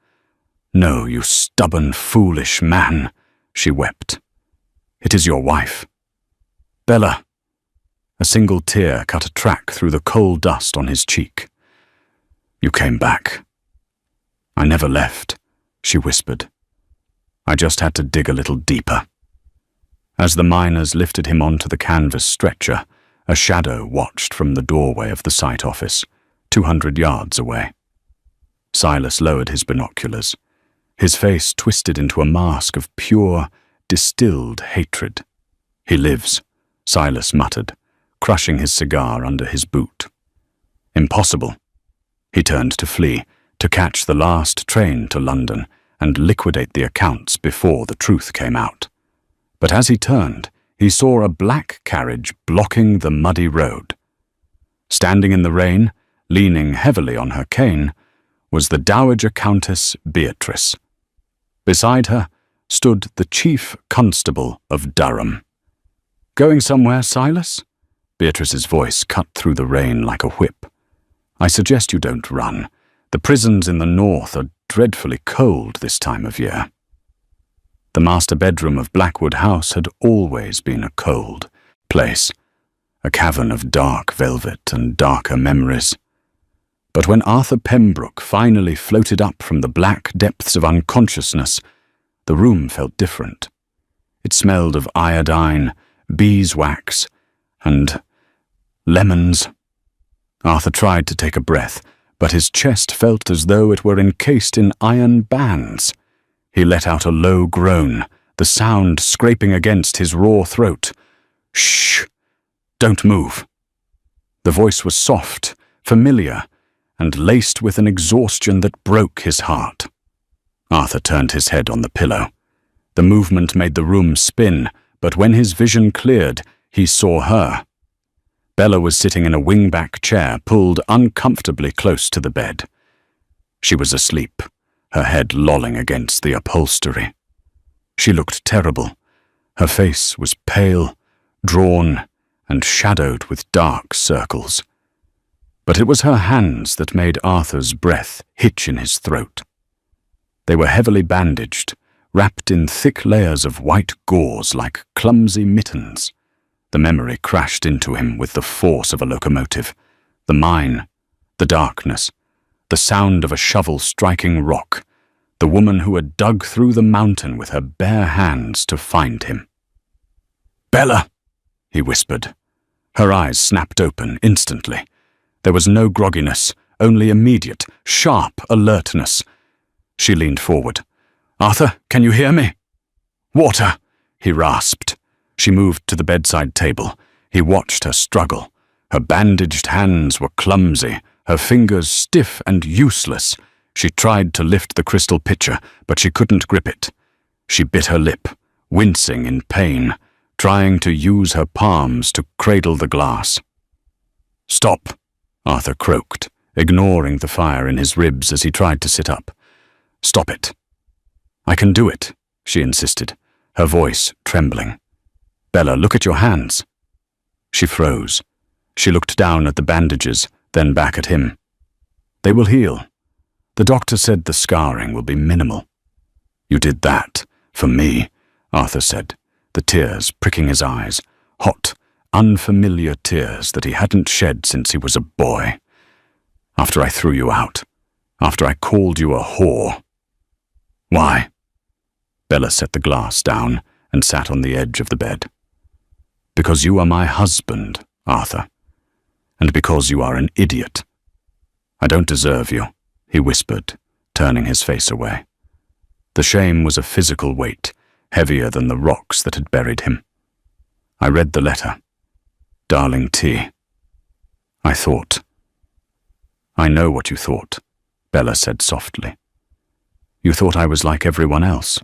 No, you stubborn, foolish man, she wept. It is your wife. Bella. A single tear cut a track through the coal dust on his cheek. You came back. I never left, she whispered. I just had to dig a little deeper. As the miners lifted him onto the canvas stretcher, a shadow watched from the doorway of the site office, 200 yards away. Silas lowered his binoculars. His face twisted into a mask of pure, distilled hatred. He lives, Silas muttered, crushing his cigar under his boot. Impossible. He turned to flee, to catch the last train to London and liquidate the accounts before the truth came out. But as he turned, he saw a black carriage blocking the muddy road. Standing in the rain, leaning heavily on her cane, was the Dowager Countess Beatrice. Beside her stood the Chief Constable of Durham. "Going somewhere, Silas?" Beatrice's voice cut through the rain like a whip. "I suggest you don't run. The prisons in the north are dreadfully cold this time of year." The master bedroom of Blackwood House had always been a cold place, a cavern of dark velvet and darker memories. But when Arthur Pembroke finally floated up from the black depths of unconsciousness, the room felt different. It smelled of iodine, beeswax, and lemons. Arthur tried to take a breath, but his chest felt as though it were encased in iron bands. He let out a low groan, the sound scraping against his raw throat. "Shh! Don't move." The voice was soft, familiar, and laced with an exhaustion that broke his heart. Arthur turned his head on the pillow. The movement made the room spin, but when his vision cleared, he saw her. Bella was sitting in a wing-back chair pulled uncomfortably close to the bed. She was asleep, her head lolling against the upholstery. She looked terrible. Her face was pale, drawn, and shadowed with dark circles. But it was her hands that made Arthur's breath hitch in his throat. They were heavily bandaged, wrapped in thick layers of white gauze like clumsy mittens. The memory crashed into him with the force of a locomotive. The mine, the darkness, the sound of a shovel striking rock, the woman who had dug through the mountain with her bare hands to find him. "Bella!" he whispered. Her eyes snapped open instantly. There was no grogginess, only immediate, sharp alertness. She leaned forward. "Arthur, can you hear me?" "Water!" he rasped. She moved to the bedside table. He watched her struggle. Her bandaged hands were clumsy, her fingers stiff and useless. She tried to lift the crystal pitcher, but she couldn't grip it. She bit her lip, wincing in pain, trying to use her palms to cradle the glass. "Stop," Arthur croaked, ignoring the fire in his ribs as he tried to sit up. "Stop it." "I can do it," she insisted, her voice trembling. "Bella, look at your hands." She froze. She looked down at the bandages, then back at him. "They will heal. The doctor said the scarring will be minimal." "You did that for me," Arthur said, the tears pricking his eyes, hot, unfamiliar tears that he hadn't shed since he was a boy. "After I threw you out. After I called you a whore." "Why?" Bella set the glass down and sat on the edge of the bed. "Because you are my husband, Arthur. And because you are an idiot. I don't deserve you," he whispered, turning his face away. The shame was a physical weight, heavier than the rocks that had buried him. "I read the letter. Darling T. I thought." "I know what you thought," Bella said softly. "You thought I was like everyone else.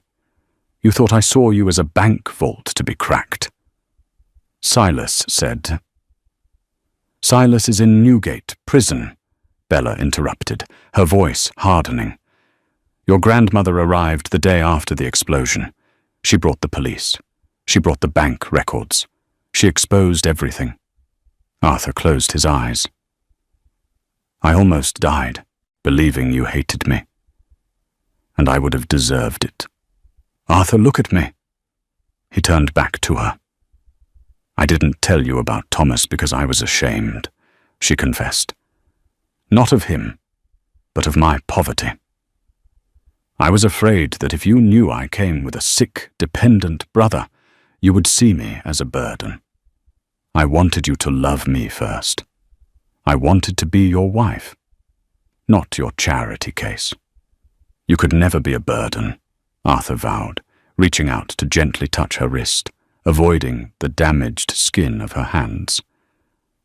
You thought I saw you as a bank vault to be cracked." Silas said. "Silas is in Newgate prison," Bella interrupted, her voice hardening. "Your grandmother arrived the day after the explosion. She brought the police. She brought the bank records. She exposed everything." Arthur closed his eyes. "I almost died, believing you hated me. And I would have deserved it. Arthur, look at me." He turned back to her. "I didn't tell you about Thomas because I was ashamed," she confessed. "Not of him, but of my poverty. I was afraid that if you knew I came with a sick, dependent brother, you would see me as a burden. I wanted you to love me first. I wanted to be your wife, not your charity case." "You could never be a burden," Arthur vowed, reaching out to gently touch her wrist, avoiding the damaged skin of her hands.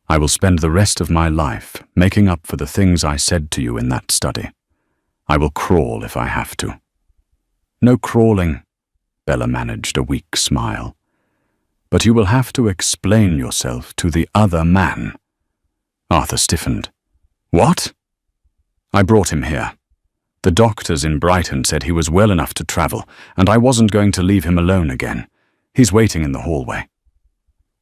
"I will spend the rest of my life making up for the things I said to you in that study. I will crawl if I have to." "No crawling," Bella managed a weak smile. "But you will have to explain yourself to the other man." Arthur stiffened. "What?" "I brought him here. The doctors in Brighton said he was well enough to travel, and I wasn't going to leave him alone again. He's waiting in the hallway."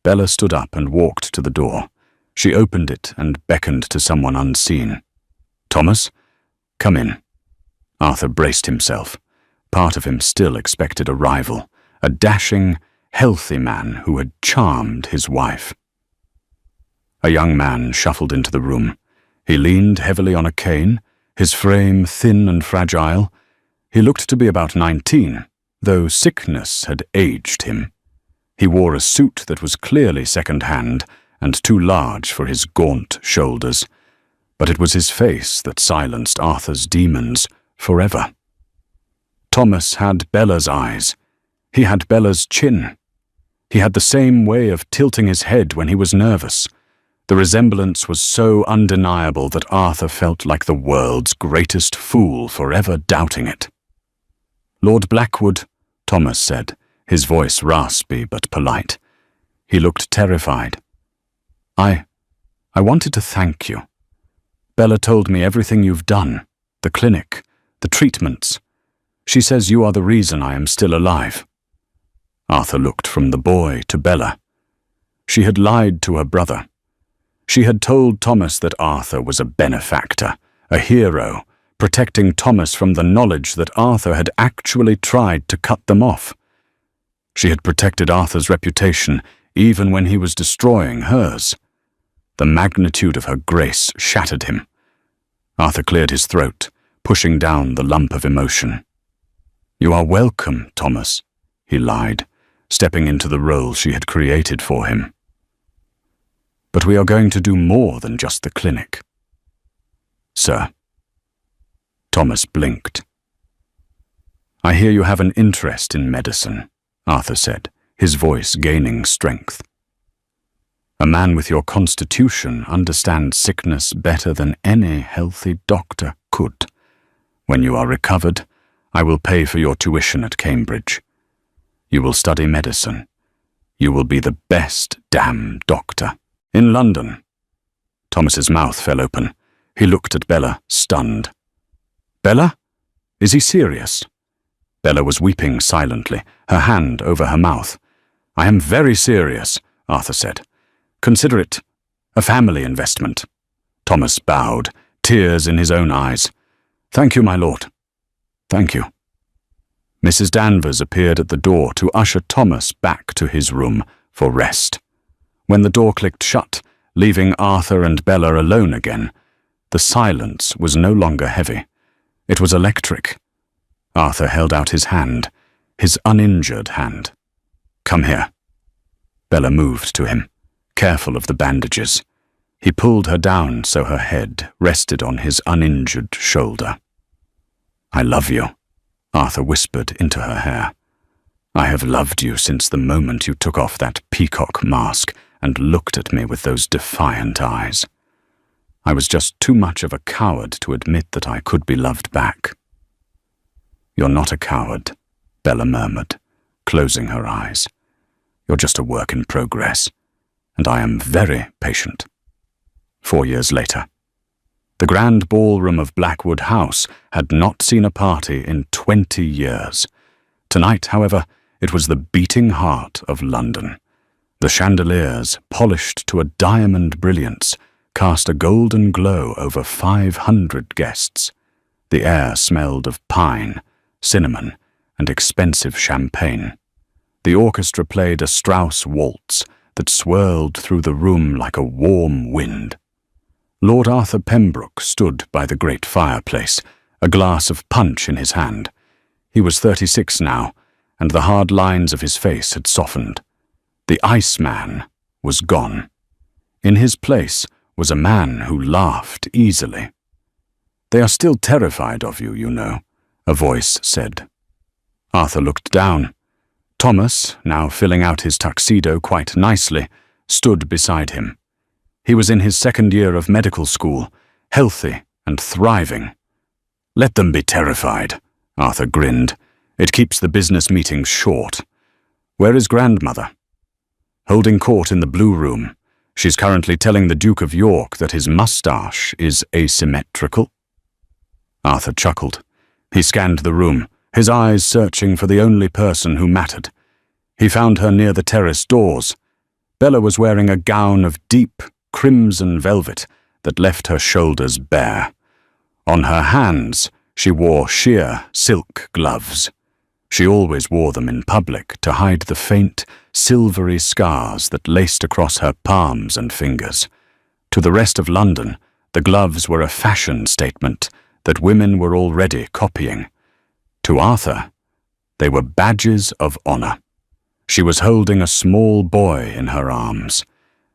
Bella stood up and walked to the door. She opened it and beckoned to someone unseen. "Thomas, come in." Arthur braced himself. Part of him still expected a rival, a dashing, healthy man who had charmed his wife. A young man shuffled into the room. He leaned heavily on a cane, his frame thin and fragile. He looked to be about 19, though sickness had aged him. He wore a suit that was clearly second-hand and too large for his gaunt shoulders, but it was his face that silenced Arthur's demons forever. Thomas had Bella's eyes. He had Bella's chin. He had the same way of tilting his head when he was nervous. The resemblance was so undeniable that Arthur felt like the world's greatest fool for ever doubting it. "Lord Blackwood," Thomas said, his voice raspy but polite. He looked terrified. I wanted to thank you. Bella told me everything you've done, the clinic, the treatments. She says you are the reason I am still alive." Arthur looked from the boy to Bella. She had lied to her brother. She had told Thomas that Arthur was a benefactor, a hero, protecting Thomas from the knowledge that Arthur had actually tried to cut them off. She had protected Arthur's reputation even when he was destroying hers. The magnitude of her grace shattered him. Arthur cleared his throat, pushing down the lump of emotion. "You are welcome, Thomas," he lied, stepping into the role she had created for him. "But we are going to do more than just the clinic." "Sir." Thomas blinked. "I hear you have an interest in medicine," Arthur said, his voice gaining strength. "A man with your constitution understands sickness better than any healthy doctor could. When you are recovered, I will pay for your tuition at Cambridge. You will study medicine. You will be the best damn doctor in London." Thomas's mouth fell open. He looked at Bella, stunned. "Bella? Is he serious?" Bella was weeping silently, her hand over her mouth. "I am very serious," Arthur said. "Consider it a family investment." Thomas bowed, tears in his own eyes. "Thank you, my lord. Thank you." Mrs. Danvers appeared at the door to usher Thomas back to his room for rest. When the door clicked shut, leaving Arthur and Bella alone again, the silence was no longer heavy. It was electric. Arthur held out his hand, his uninjured hand. "Come here." Bella moved to him, careful of the bandages. He pulled her down so her head rested on his uninjured shoulder. "I love you," Arthur whispered into her hair. "I have loved you since the moment you took off that peacock mask and looked at me with those defiant eyes. I was just too much of a coward to admit that I could be loved back." "You're not a coward," Bella murmured, closing her eyes. "You're just a work in progress, and I am very patient." 4 years later. The grand ballroom of Blackwood House had not seen a party in 20 years. Tonight, however, it was the beating heart of London. The chandeliers, polished to a diamond brilliance, cast a golden glow over 500 guests. The air smelled of pine, cinnamon, and expensive champagne. The orchestra played a Strauss waltz that swirled through the room like a warm wind. Lord Arthur Pembroke stood by the great fireplace, a glass of punch in his hand. He was 36 now, and the hard lines of his face had softened. The Iceman was gone. In his place was a man who laughed easily. "They are still terrified of you, you know," a voice said. Arthur looked down. Thomas, now filling out his tuxedo quite nicely, stood beside him. He was in his 2nd year of medical school, healthy and thriving. "Let them be terrified," Arthur grinned. "It keeps the business meetings short. Where is grandmother?" "Holding court in the Blue Room. She's currently telling the Duke of York that his moustache is asymmetrical." Arthur chuckled. He scanned the room, his eyes searching for the only person who mattered. He found her near the terrace doors. Bella was wearing a gown of deep, crimson velvet that left her shoulders bare. On her hands, she wore sheer silk gloves. She always wore them in public to hide the faint, silvery scars that laced across her palms and fingers. To the rest of London, the gloves were a fashion statement that women were already copying. To Arthur, they were badges of honor. She was holding a small boy in her arms.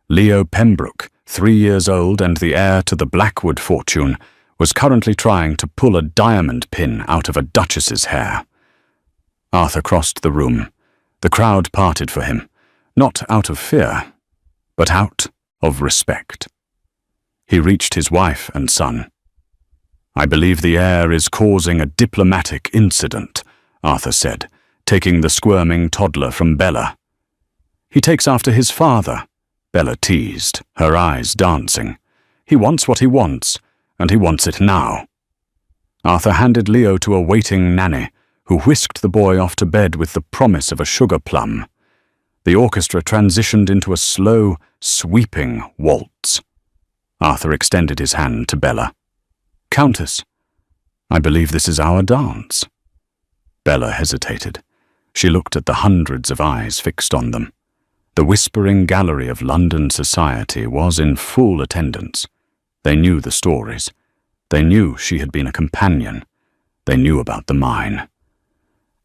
Leo Pembroke, 3 years old and the heir to the Blackwood fortune, was currently trying to pull a diamond pin out of a duchess's hair. Arthur crossed the room. The crowd parted for him, not out of fear, but out of respect. He reached his wife and son. "I believe the heir is causing a diplomatic incident," Arthur said, taking the squirming toddler from Bella. "He takes after his father," Bella teased, her eyes dancing. "He wants what he wants, and he wants it now." Arthur handed Leo to a waiting nanny, who whisked the boy off to bed with the promise of a sugar plum. The orchestra transitioned into a slow, sweeping waltz. Arthur extended his hand to Bella. "Countess, I believe this is our dance." Bella hesitated. She looked at the hundreds of eyes fixed on them. The whispering gallery of London society was in full attendance. They knew the stories. They knew she had been a companion. They knew about the mine.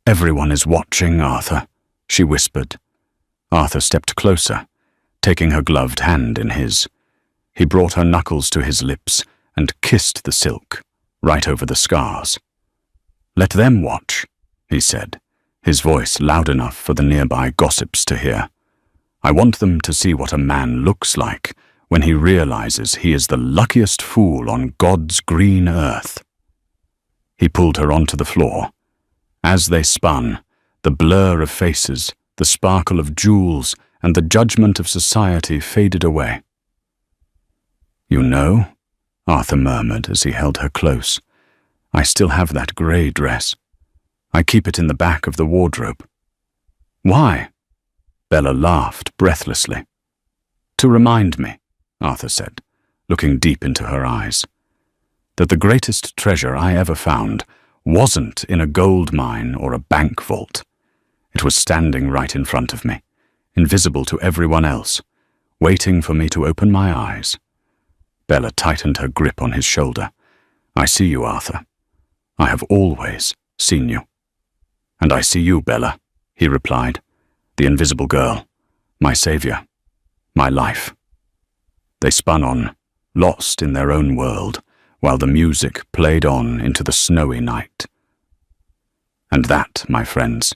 "Everyone is watching, Arthur," she whispered. Arthur stepped closer, taking her gloved hand in his. He brought her knuckles to his lips and kissed the silk, right over the scars. "Let them watch," he said, his voice loud enough for the nearby gossips to hear. "I want them to see what a man looks like when he realizes he is the luckiest fool on God's green earth." He pulled her onto the floor. As they spun, the blur of faces, the sparkle of jewels, and the judgment of society faded away. "You know," Arthur murmured as he held her close, "I still have that grey dress. I keep it in the back of the wardrobe." "Why?" Bella laughed breathlessly. "To remind me," Arthur said, looking deep into her eyes, "that the greatest treasure I ever found wasn't in a gold mine or a bank vault. It was standing right in front of me, invisible to everyone else, waiting for me to open my eyes." Bella tightened her grip on his shoulder. "I see you, Arthur. I have always seen you." "And I see you, Bella," he replied, "the invisible girl, my savior, my life." They spun on, lost in their own world, while the music played on into the snowy night. And that, my friends,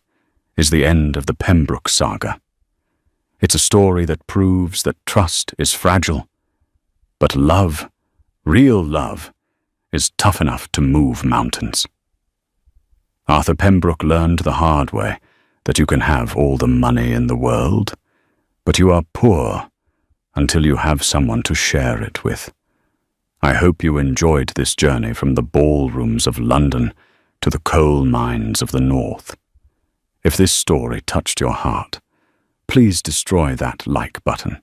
is the end of the Pembroke saga. It's a story that proves that trust is fragile, but love, real love, is tough enough to move mountains. Arthur Pembroke learned the hard way that you can have all the money in the world, but you are poor until you have someone to share it with. I hope you enjoyed this journey from the ballrooms of London to the coal mines of the North. If this story touched your heart, please destroy that like button.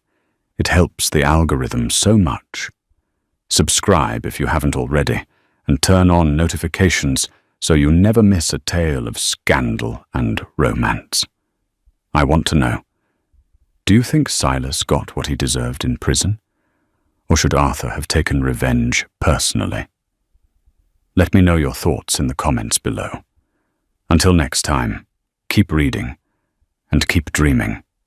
It helps the algorithm so much. Subscribe if you haven't already, and turn on notifications so you never miss a tale of scandal and romance. I want to know, do you think Silas got what he deserved in prison? Or should Arthur have taken revenge personally? Let me know your thoughts in the comments below. Until next time, keep reading and keep dreaming.